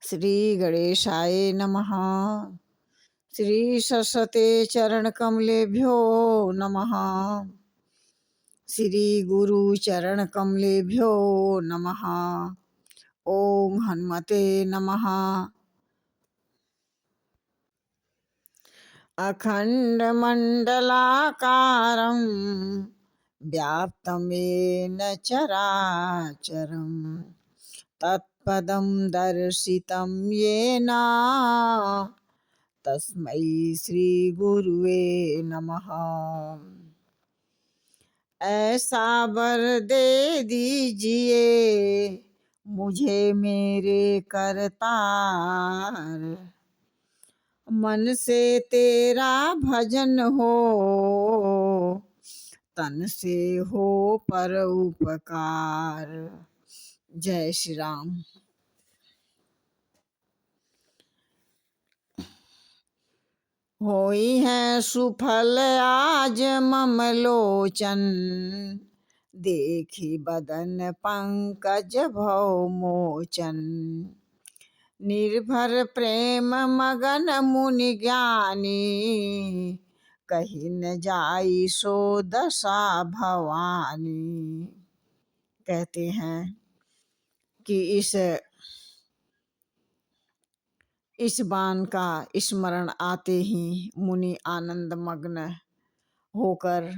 श्री गणेशाय नमः। श्री सरस्वते चरण कमलेभ्यो नमः। श्री गुरु चरण कमलेभ्यो नमः। ओम हनुमते नमः। अखंड मंडलाकारं व्याप्तं येन चराचरं तत्पदं दर्शितं येन तस्मै श्री गुरुवे नमः। ऐसा वर दे दीजिए मुझे मेरे करतार, मन से तेरा भजन हो तन से हो पर उपकार। जय श्री राम। होई है सुफल आज मम लोचन, देखी बदन पंकज भव मोचन। निर्भर प्रेम मगन मुनि ज्ञानी, कही न जाई सो दशा भवानी। कहते हैं कि इस बाण का स्मरण आते ही मुनि आनंद मग्न होकर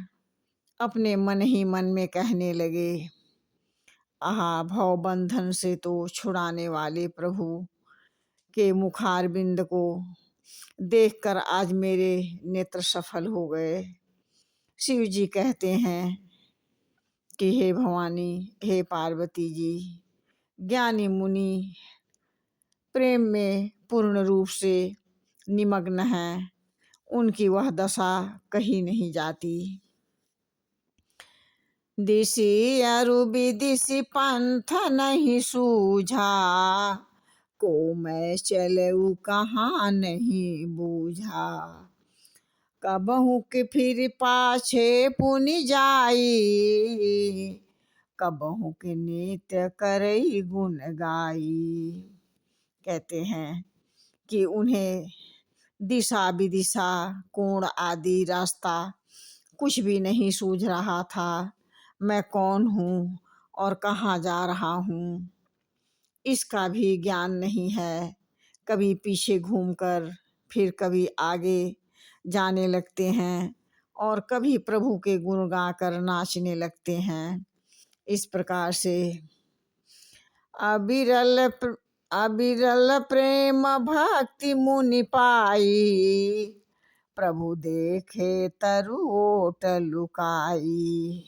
अपने मन ही मन में कहने लगे, आहा, भव बंधन से तो छुड़ाने वाले प्रभु के मुखारबिंद को देखकर आज मेरे नेत्र सफल हो गए। शिव जी कहते हैं कि हे भवानी, हे पार्वती जी, ज्ञानी मुनि प्रेम में पूर्ण रूप से निमग्न हैं, उनकी वह दशा कहीं नहीं जाती। दिशि अरु विदिशि पंथ नहीं सूझा, को मैं चलऊ कहाँ नहीं बूझा। कबहू के फिर पाछे पुनि जाई, कबहू के नित्य करई गुण गाई। कहते हैं कि उन्हें दिशा विदिशा कोण आदि रास्ता कुछ भी नहीं सूझ रहा था। मैं कौन हूँ और कहाँ जा रहा हूँ इसका भी ज्ञान नहीं है। कभी पीछे घूमकर फिर कभी आगे जाने लगते हैं और कभी प्रभु के गुण गाकर नाचने लगते हैं। इस प्रकार से अविरल प्रेम भक्ति मुनि पाई, प्रभु देखे तरु ओट लुकाई।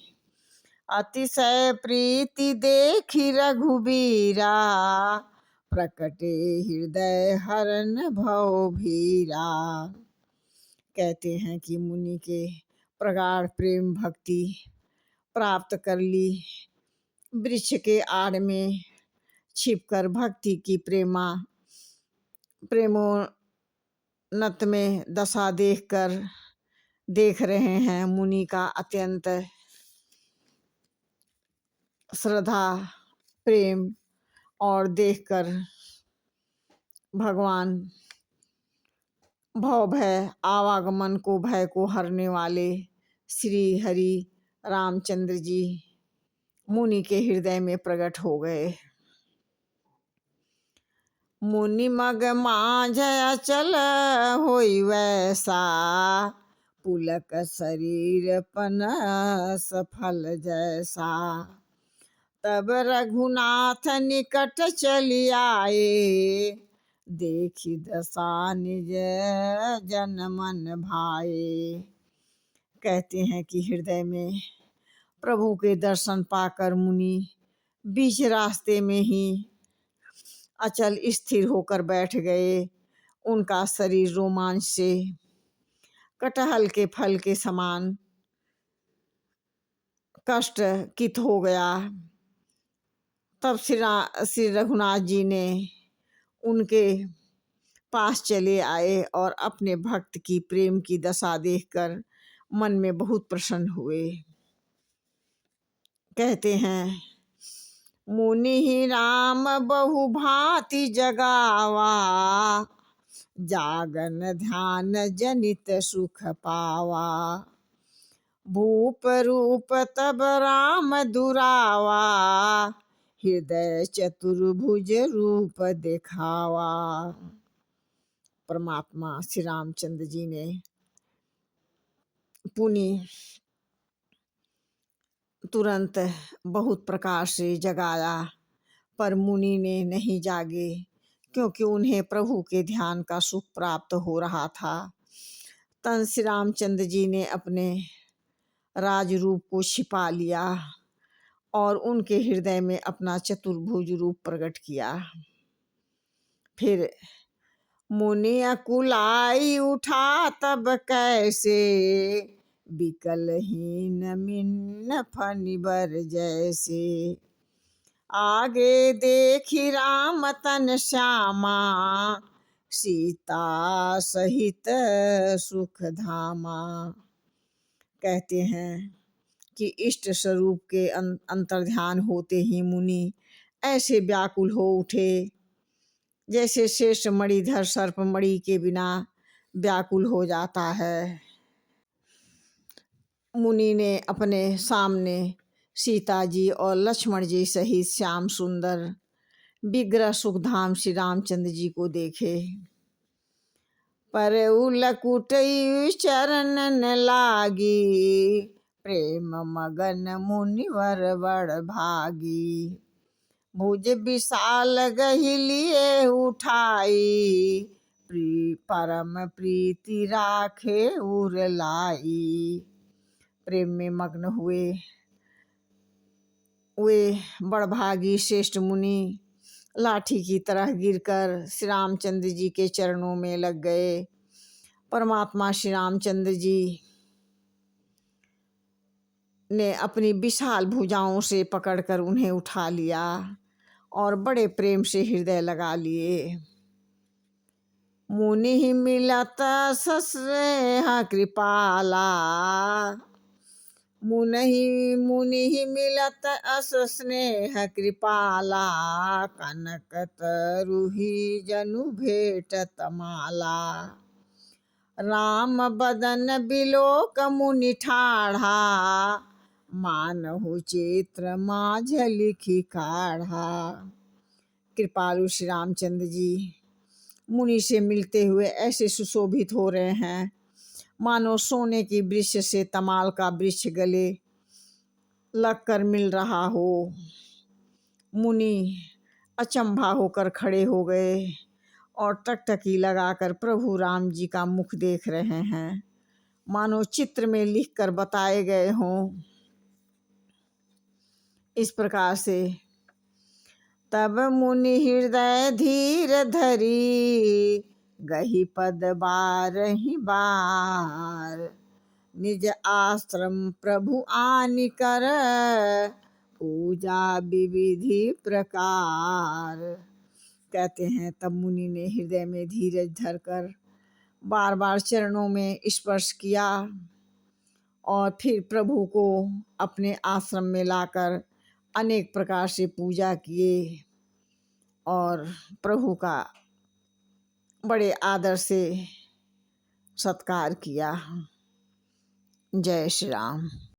अतिशय प्रीति देखी रघुबीरा, प्रकटे हृदय हरन भव भीरा। कहते हैं कि मुनि के प्रगाढ़ प्रेम भक्ति प्राप्त कर ली। वृक्ष के आड़ में छिपकर भक्ति की प्रेमोन्नत में दशा देख रहे हैं। मुनि का अत्यंत श्रद्धा प्रेम और देखकर भगवान भव भय आवागमन को भय को हरने वाले श्री हरि रामचंद्र जी मुनि के हृदय में प्रकट हो गए। मुनि मग माझ अचल होई वैसा, पुलक शरीर पन सफल जैसा। तब रघुनाथ निकट चली आए, देखी दशा निज जन मन भाए। कहते हैं कि हृदय में प्रभु के दर्शन पाकर मुनि बीच रास्ते में ही अचल स्थिर होकर बैठ गए। उनका शरीर रोमांच से कटहल के फल के समान कष्ट कित हो गया। तब श्री रघुनाथ जी ने उनके पास चले आए और अपने भक्त की प्रेम की दशा देखकर मन में बहुत प्रसन्न हुए। कहते हैं मुनि ही राम बहु भांति जगावा, जागन ध्यान जनित सुख पावा। भूप रूप तब राम दुरावा, हृदय चतुर्भुज रूप दिखावा। परमात्मा श्री रामचंद्र जी ने पुनि तुरंत बहुत प्रकार से जगाया, पर मुनि ने नहीं जागे, क्योंकि उन्हें प्रभु के ध्यान का सुख प्राप्त हो रहा था। तन श्री रामचंद्र जी ने अपने राज रूप को छिपा लिया और उनके हृदय में अपना चतुर्भुज रूप प्रकट किया। फिर मुनि अकुलाई उठा तब कैसे, बिकलहीन मिन्न फनिबर जैसे। आगे देखी राम तन श्यामा, सीता सहित सुख धामा। कहते हैं कि इष्ट स्वरूप के अंतर्ध्यान होते ही मुनि ऐसे व्याकुल हो उठे, जैसे शेष मणिधर सर्प मणि के बिना व्याकुल हो जाता है। मुनि ने अपने सामने सीता जी और लक्ष्मण जी सहित श्याम सुंदर विग्रह सुखधाम श्री रामचंद्र जी को देखे। पर उलकुटई चरणन लागी, प्रेम मगन मुनिवर बड़ भागी। भुज विशाल गही लिए उठाई, परम प्रीति राखे उर लाई। प्रेम में मग्न हुए वे बड़भागी श्रेष्ठ मुनि लाठी की तरह गिरकर श्री रामचंद्र जी के चरणों में लग गए। परमात्मा श्री रामचंद्र जी ने अपनी विशाल भुजाओं से पकड़कर उन्हें उठा लिया और बड़े प्रेम से हृदय लगा लिए। मुनि ही मिलत सस्नेह कृपाला, मुनि ही मिलत अस स्नेह कृपाला। कनक तरुही जनु भेटत माला, राम बदन बिलोक मुनि ठाढ़ा। मानहु चित्र माझ लिखी काढ़ा। कृपालु श्री रामचंद्र जी मुनि से मिलते हुए ऐसे सुशोभित हो रहे हैं, मानो सोने की वृक्ष से तमाल का वृक्ष गले लगकर मिल रहा हो। मुनि अचंभा होकर खड़े हो गए और टकटकी लगाकर प्रभु राम जी का मुख देख रहे हैं, मानो चित्र में लिखकर बताए गए हों। इस प्रकार से तब मुनि हृदय धीर धरी, गही पद बारहि बार। निज आश्रम प्रभु आनि कर, पूजा विविधि प्रकार। कहते हैं तब मुनि ने हृदय में धीरज धरकर बार बार चरणों में स्पर्श किया और फिर प्रभु को अपने आश्रम में लाकर अनेक प्रकार से पूजा किए और प्रभु का बड़े आदर से सत्कार किया। जय श्री राम।